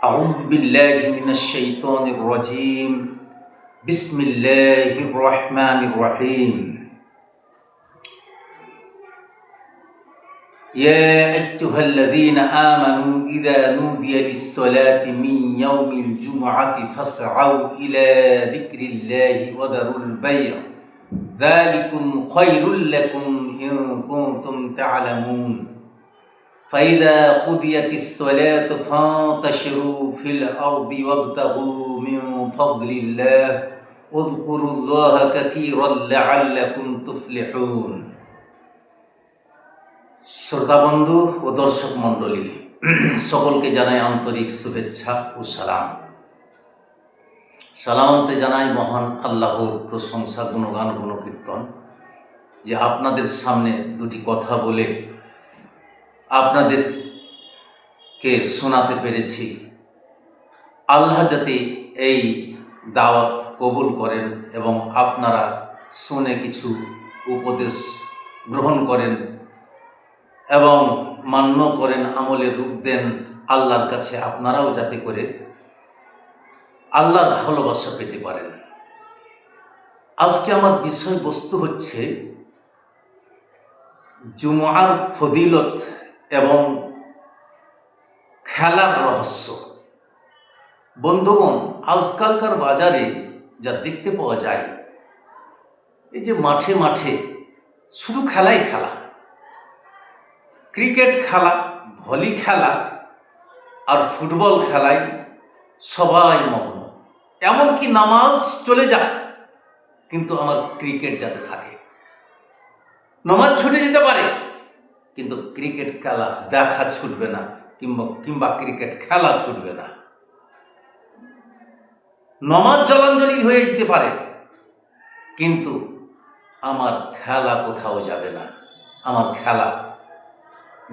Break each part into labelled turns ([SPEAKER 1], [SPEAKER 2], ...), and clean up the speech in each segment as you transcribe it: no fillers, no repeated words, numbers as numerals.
[SPEAKER 1] أعوذ بالله من الشيطان الرجيم بسم الله الرحمن الرحيم يا أيها الذين آمنوا إذا نودي للصلاة من يوم الجمعة فاسعوا إلى ذكر الله وذروا البيع ذلكم خير لكم إن كنتم تعلمون فإذا قضيت الصلاة فانتشروا في الأرض وابتغوا من فضل الله واذكروا الله كثيرا لعلكم تفلحون। শ্রোতা বন্ধু ও দর্শক মণ্ডলী, সকলকে জানাই আন্তরিক শুভেচ্ছা ও সালাম। সালামতে জানাই মহান আল্লাহর প্রশংসা, গুণগান, গুণকীর্তন যে আপনাদের সামনে দুটি কথা বলে আপনাদেরকে শোনাতে পেরেছি। আল্লাহ যাতে এই দাওয়াত কবুল করেন এবং আপনারা শুনে কিছু উপদেশ গ্রহণ করেন এবং মান্য করেন, আমলে রূপ দেন। আল্লাহর কাছে আপনারাও যাতে করে আল্লাহর ভালোবাসা পেতে পারেন। আজকে আমার বিষয়বস্তু হচ্ছে জুমআর ফজিলত এবং খেলার রহস্য। বন্ধুগণ, আজকালকার বাজারে যা দেখতে পাওয়া যায়, এই যে মাঠে মাঠে শুধু খেলাই খেলা, ক্রিকেট খেলা, ভলি খেলা আর ফুটবল খেলায় সবাই মগ্ন। এমনকি নামাজ চলে যাক, কিন্তু আমার ক্রিকেট যাতে থাকে। নামাজ ছুটে যেতে পারে, কিন্তু ক্রিকেট খেলা দেখা ছুটবে না, কিংবা ক্রিকেট খেলা ছুটবে না। নামাজ জলাঞ্জলি হয়ে যেতে পারে, কিন্তু আমার খেলা কোথাও যাবে না। আমার খেলা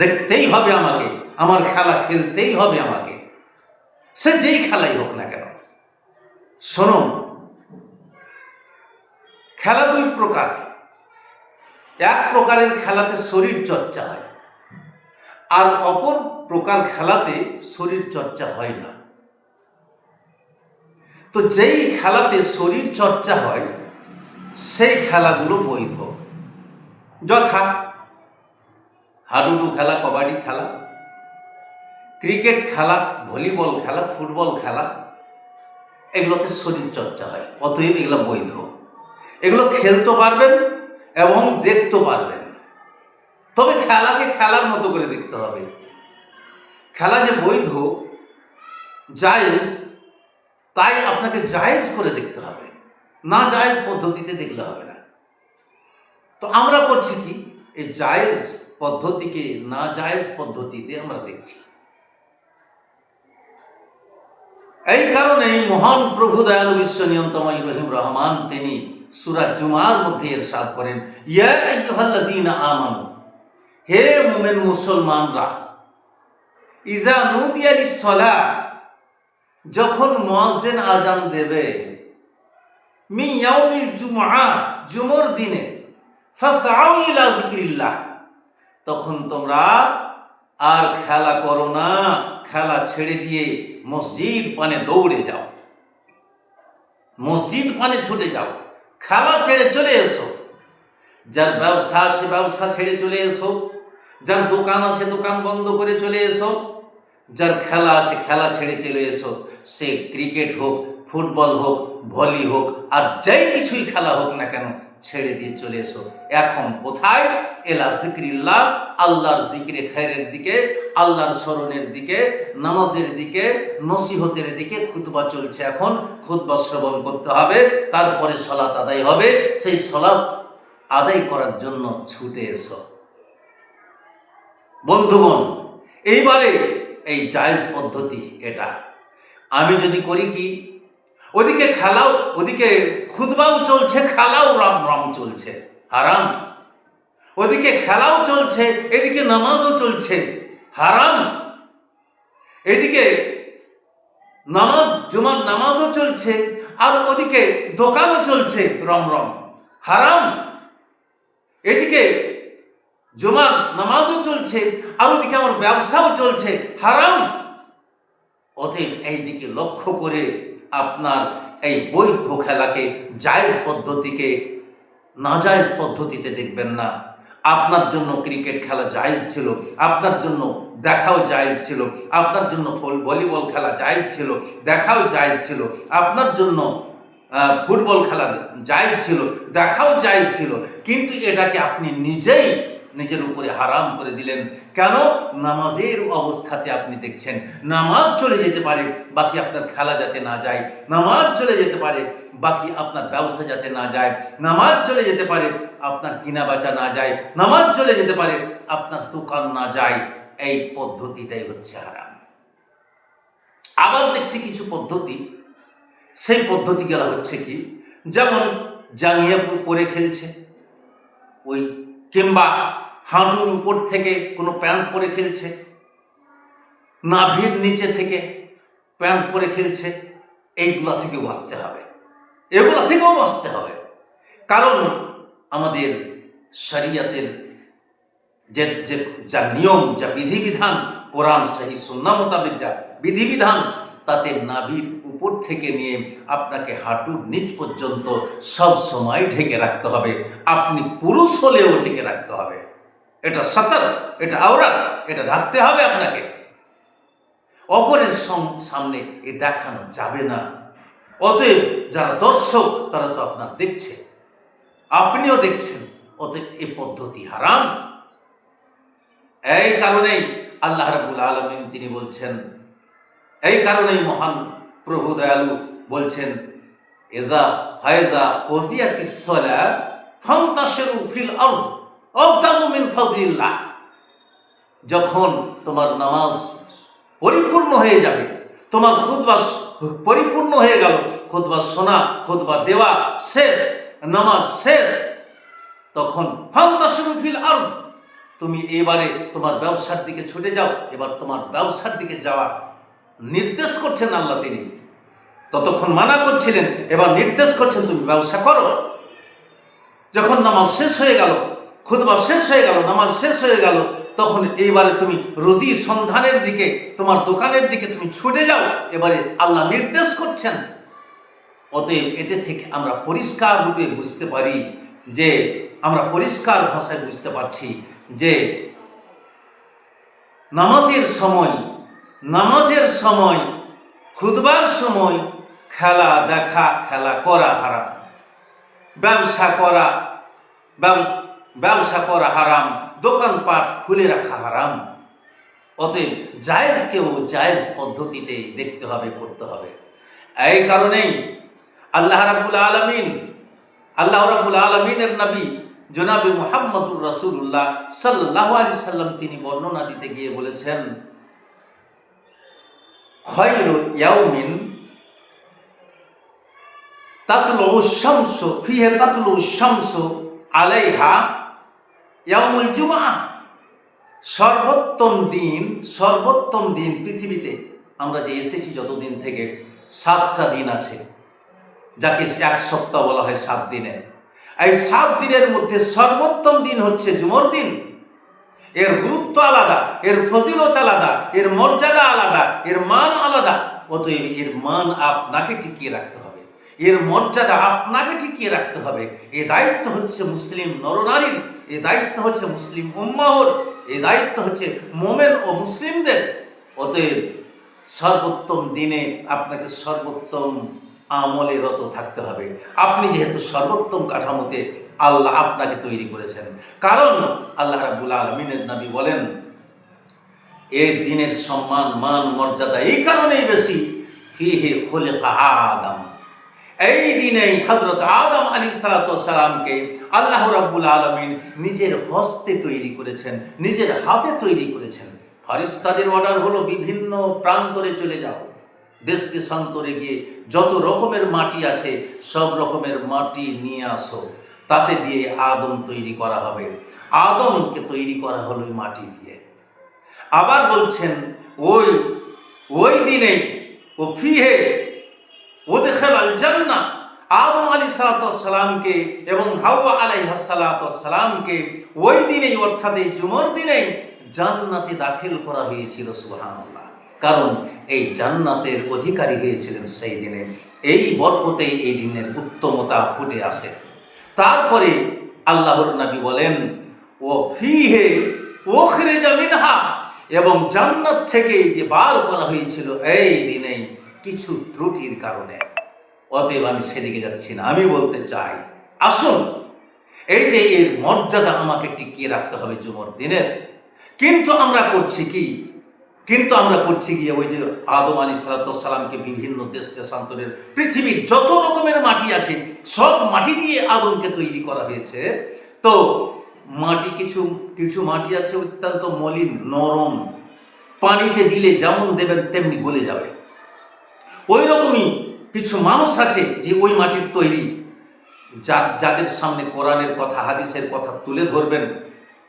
[SPEAKER 1] দেখতেই হবে আমাকে, আমার খেলা খেলতেই হবে আমাকে, সে যেই খেলাই হোক না কেন। শোনো, খেলা দুই প্রকার। এক প্রকারের খেলাতে শরীর চর্চা হয়, আর অপর প্রকার খেলাতে শরীর চর্চা হয় না। তো যেই খেলাতে শরীর চর্চা হয় সেই খেলাগুলো বৈধ, যথা হাডুডু খেলা, কবাডি খেলা, ক্রিকেট খেলা, ভলিবল খেলা, ফুটবল খেলা, এগুলোতে শরীর চর্চা হয়, অতএব এগুলো বৈধ। এগুলো খেলতে পারবেন এবং দেখতে পারবেন, তবে খেলাকে খেলার মতো করে দেখতে হবে। খেলা যে বৈধ, জায়েজ, তাই আপনাকে জায়েজ করে দেখতে হবে, না জায়েজ পদ্ধতিতে দেখলে হবে না। তো আমরা করছি কি, এই জায়েজ পদ্ধতিকে না জায়েজ পদ্ধতিতে আমরা দেখছি। এই কারণেই মহান প্রভু দয়ালু বিশ্ব নিয়ন্তময় রহিম রহমান তিনি সূরা জুমার মধ্যে ইরশাদ করেন, ইয়া আইয়ুহাল্লাযীনা আমানু, হে মুমিন মুসলমানরা, ইজা নুদিয়া লিস-সালাহ, যখন মুয়াজ্জিন আজান দেবে, মিন ইয়াউমিল জুমআ, জুমার দিনে, ফাসআউ ইলা যিকরিল্লাহ, তখন তোমরা আর খেলা করো না, খেলা ছেড়ে দিয়ে মসজিদ পানে দৌড়ে যাও, মসজিদ পানে ছুটে যাও, খেলা ছেড়ে চলে এসো। যার ব্যবসা আছে ব্যবসা ছেড়ে চলে এসো, যার দোকান আছে দোকান বন্ধ করে চলে এসো, যার খেলা আছে খেলা ছেড়ে চলে এসো। সে ক্রিকেট হোক, ফুটবল হোক, ভলি হোক, আর যাই কিছুই খেলা হোক না কেন, ছেড়ে দিয়ে চলে এসো। এখন কোথায়? এলা যিকরিল্লাহ, আল্লাহর জিকিরে খায়রের দিকে, আল্লাহর স্মরণের দিকে, নামাজের দিকে, নসিহতের দিকে। খুতবা চলছে, এখন খুতবা শ্রবণ করতে হবে, তারপরে সালাত আদায় হবে। সেই সালাত আদায় করার জন্য ছুটে এসো। বন্ধুগণ, এইবারে এই জায়েজ পদ্ধতি এটা। আমি যদি করি কি, ওদিকে খেলাও, ওদিকে খুতবাও চলছে, খেলাও রাম রাম চলছে, হারাম। ওদিকে খেলাও চলছে, এদিকে নামাজও চলছে, হারাম। এদিকে নামাজ, জুমার নামাজও চলছে, আর ওদিকে দোকানও চলছে, রম রম, হারাম। এদিকে জুমার নামাজও চলছে, আর ওদিকে আমার ব্যবসাও চলছে, হারাম। অতএব এই দিকে লক্ষ্য করে আপনার এই বৈধ খেলাকে, জায়েজ পদ্ধতিকে নাজায়েজ পদ্ধতিতে দেখবেন না। আপনার জন্য ক্রিকেট খেলা জায়েজ ছিল, আপনার জন্য দেখাও জায়েজ ছিল, আপনার জন্য ভলিবল খেলা জায়েজ ছিল, দেখাও জায়েজ ছিল, আপনার জন্য ফুটবল খেলা জায়েজ ছিল, দেখাও জায়েজ ছিল, কিন্তু এটাকে আপনি নিজেই নিজের উপরে হারাম করে দিলেন। কেন? নামাজের অবস্থাতে আপনি দেখছেন নামাজ চলে যেতে পারে, বাকি আপনার খেলা যাতে না যায়, নামাজ চলে যেতে পারে, বাকি আপনার ব্যবসা যাতে না যায়, নামাজ চলে যেতে পারে, আপনার কিনা বেচা না যায়, নামাজ চলে যেতে পারে, আপনার দোকান না যায়। এই পদ্ধতিটাই হচ্ছে হারাম। আবার দেখছি কিছু পদ্ধতি, সেই পদ্ধতিগুলো হচ্ছে কি, যেমন জাঙ্গিয়া পরে খেলছে, ওই কিংবা হাঁটুর উপর থেকে কোনো প্যান্ট পরে খেলছে, নাভির নিচে থেকে প্যান্ট পরে খেলছে। এইগুলা থেকেও বাঁচতে হবে, এগুলা থেকেও বাঁচতে হবে। কারণ আমাদের শরিয়তের যে যা নিয়ম, যা বিধিবিধান, কোরআন সহি সুন্নাহ মোতাবেক যা বিধিবিধান, তাতে নাভির উপর থেকে নিয়ে আপনাকে হাঁটুর নিচ পর্যন্ত সব সময় ঢেকে রাখতে হবে। আপনি পুরুষ হলেও ঢেকে রাখতে হবে। এটা সাতর, এটা আওরাত, এটা রাখতে হবে আপনাকে। অপরের সামনে এ দেখানো যাবে না। অতএব যারা দর্শক তারা তো আপনার দেখছে, আপনিও দেখছেন, অতএব এ পদ্ধতি হারাম। এই কারণেই আল্লাহ রাব্বুল আলামিন তিনি বলছেন, এই কারণেই মহান প্রভু দয়ালু বলছেন, এজা ফায়জা কুদিয়াতিস সালাত ফান্তাশিরু ফিল আরদ ওয়াবতাগু মিন ফাদলিল্লাহ। যখন তোমার নামাজ পরিপূর্ণ হয়ে যাবে, তোমার খুতবা পরিপূর্ণ হয়ে গেল, খুতবা শোনা, খুতবা দেওয়া শেষ, নামাজ শেষ, তখন ফান্তাশিরু ফিল আরদ, তুমি এবারে তোমার ব্যবসার দিকে ছুটে যাও। এবার তোমার ব্যবসার দিকে যাওয়া নির্দেশ করছেন আল্লাহ। তিনি ততক্ষণ মানা করছিলেন, এবার নির্দেশ করছেন তুমি ব্যবসা করো। যখন নামাজ শেষ হয়ে গেল, খুতবা শেষ হয়ে গেল, নামাজ শেষ হয়ে গেল, তখন এইবারে তুমি রুজির সন্ধানের দিকে, তোমার দোকানের দিকে তুমি ছুটে যাও। এবারে আল্লাহ নির্দেশ করছেন। অতএব এতে থেকে আমরা পরিষ্কার রূপে বুঝতে পারি যে, আমরা পরিষ্কার ভাষায় বুঝতে পারছি যে নামাজের সময় খুতবার সময় খেলা দেখা, খেলা করা হারাম, ব্যবসা করা হারাম, দোকানপাট খুলে রাখা হারাম। অতএব জায়েজকেও জায়েজ পদ্ধতিতে দেখতে হবে, করতে হবে। এই কারণেই আল্লাহ রাব্বুল আলামিনের নবী জনাবে মুহাম্মদুর রাসূলুল্লাহ সাল্লাল্লাহু আলাইহি সাল্লাম তিনি বর্ণনা দিতে গিয়ে বলেছেন, খায়রু ইয়াউমিন তাতলুউ শামসু আলাইহা ইয়াউমুল জুমআহ। সর্বোত্তম দিন পৃথিবীতে আমরা যে এসেছি যতদিন থেকে 7টা দিন আছে, যাকে এক সপ্তাহ বলা হয় 7 দিনে। এই 7 দিনের মধ্যে সর্বোত্তম দিন হচ্ছে জুমার দিন। এর গুরুত্ব আলাদা, এর ফজিলত আলাদা, এর মর্যাদা আলাদা, এর মান আলাদা। অতএব এর মান আপনাকে টিকিয়ে রাখতে হবে, এর মর্যাদা আপনাকে টিকিয়ে রাখতে হবে। এ দায়িত্ব হচ্ছে মুসলিম নরনারীর, এ দায়িত্ব হচ্ছে মুসলিম উম্মাহর, এ দায়িত্ব হচ্ছে মোমেন ও মুসলিমদের। অতএব সর্বোত্তম দিনে আপনাকে সর্বোত্তম আমলে রত থাকতে হবে। আপনি যেহেতু সর্বোত্তম কাঠামোতে আল্লাহ আপনাকে তৈরি করেছেন, কারণ আল্লাহ রাব্বুল আলামিনের নবী বলেন, এই দিনের সম্মান, মান, মর্যাদা এই কারণেই বেশি, ফিহি খুলিকা আদম, এই দিনেই হযরত আদম আলাইহিস সালামকে আল্লাহ রাব্বুল আলামিন নিজের হস্তে তৈরি করেছেন, নিজের হাতে তৈরি করেছেন। ফেরেশতাদের অর্ডার হলো বিভিন্ন প্রান্তরে চলে যাও, দেশ দেশান্তরে গিয়ে যত রকমের মাটি আছে সব রকমের মাটি নিয়ে আসো, তাতে দিয়ে আদম তৈরি করা হবে। আদমকে তৈরি করা হলো মাটি দিয়ে। আবার বলছেন ওই দিনে ও ফিহে উদখিলাল জান্নাহ, আদম আলাইহিস সালামকে এবং হাওয়া আলাইহিস সালামকে ওই দিনেই, অর্থাৎ এই জুমার দিনেই জান্নাতে দাখিল করা হয়েছিল। সুবহানাল্লাহ। কারণ এই জান্নাতের অধিকারী হয়েছিলেন সেই দিনে। এই বরকতেই এই দিনের উত্তমতা ফুটে আসে। তারপরে আল্লাহর নবী বলেন, ও ফিহে উখরিজা মিনহা, এবং জান্নাত থেকে যে বার করা হয়েছিল এই দিনেই কিছু ত্রুটির কারণে। অতএব আমি সেদিকে যাচ্ছি না, আমি বলতে চাই আসুন এই যে এর মর্যাদা আমাকে টিকিয়ে রাখতে হবে জুমার দিনের। কিন্তু আমরা করছি কি ওই যে আদম আলাইহিস সালামকে বিভিন্ন দেশ দেশান্তরের পৃথিবীর যত রকমের মাটি আছে সব মাটি দিয়ে আদমকে তৈরি করা হয়েছে। তো মাটি কিছু কিছু মাটি আছে অত্যন্ত মলিন নরম, পানিতে দিলে যেমন দেবেন তেমনি গলে যাবে। ওই রকমই কিছু মানুষ আছে যে ওই মাটির তৈরি, যাদের সামনে কোরআনের কথা হাদিসের কথা তুলে ধরবেন,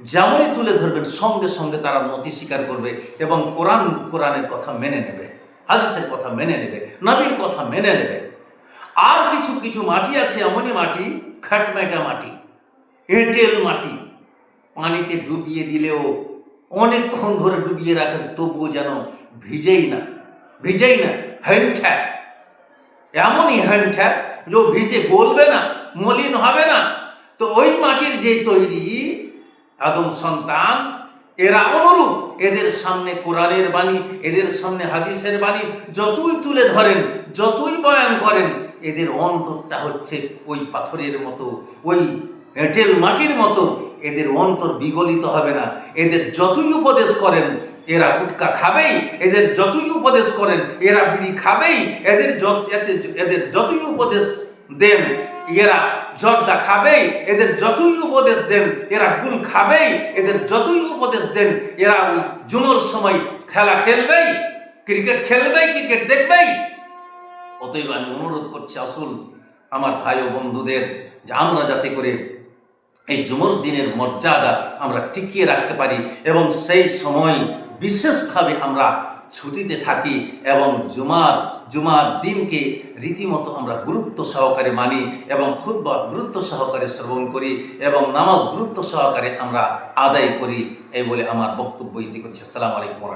[SPEAKER 1] যেমনই তুলে ধরবেন সঙ্গে সঙ্গে তারা নতি স্বীকার করবে এবং কোরআনের কথা মেনে নেবে, হাদিসের কথা মেনে নেবে, নবীর কথা মেনে নেবে। আর কিছু কিছু মাটি আছে এমনই মাটি, খাটমেটা মাটি, এঁটেল মাটি, পানিতে ডুবিয়ে দিলেও অনেকক্ষণ ধরে ডুবিয়ে রাখেন তবুও যেন ভিজেই না হ্যান্ডঠ্যাক, এমনই হ্যান্ডঠ্যাক যে ভিজে গলবে না, মলিন হবে না। তো ওই মাটির যে তৈরি আদম সন্তান, এরা অনুরূপ। এদের সামনে কোরআনের বাণী, এদের সামনে হাদিসের বাণী যতই তুলে ধরেন, যতই বয়ান করেন, এদের অন্তরটা হচ্ছে ওই পাথরের মতো, ওই এঁটেল মাটির মতো। এদের অন্তর বিগলিত হবে না। এদের যতই উপদেশ করেন এরা গুটকা খাবেই, এদের যতই উপদেশ করেন এরা বিড়ি খাবেই, এদের যতই উপদেশ দেন এরা জর্দা খাবেই, এদের যতই উপদেশ দেন এরা গুল খাবেই, এদের যতই উপদেশ দেন এরা ওই জুমার সময় খেলা খেলবেই, ক্রিকেট খেলবেই, ক্রিকেট দেখবেই। অতএব আমি অনুরোধ করছি আসুন আমার ভাই ও বন্ধুদের, যে আমরা যাতে করে এই জুমার দিনের মর্যাদা আমরা টিকিয়ে রাখতে পারি এবং সেই সময় বিশেষভাবে আমরা ছুটিতে থাকি এবং জুমার দিনকে রীতিমতো আমরা গুরুত্ব সহকারে মানি এবং খুতবা গুরুত্ব সহকারে শ্রবণ করি এবং নামাজ গুরুত্ব সহকারে আমরা আদায় করি। এই বলে আমার বক্তব্য ইতি করছি। আসসালামু আলাইকুম।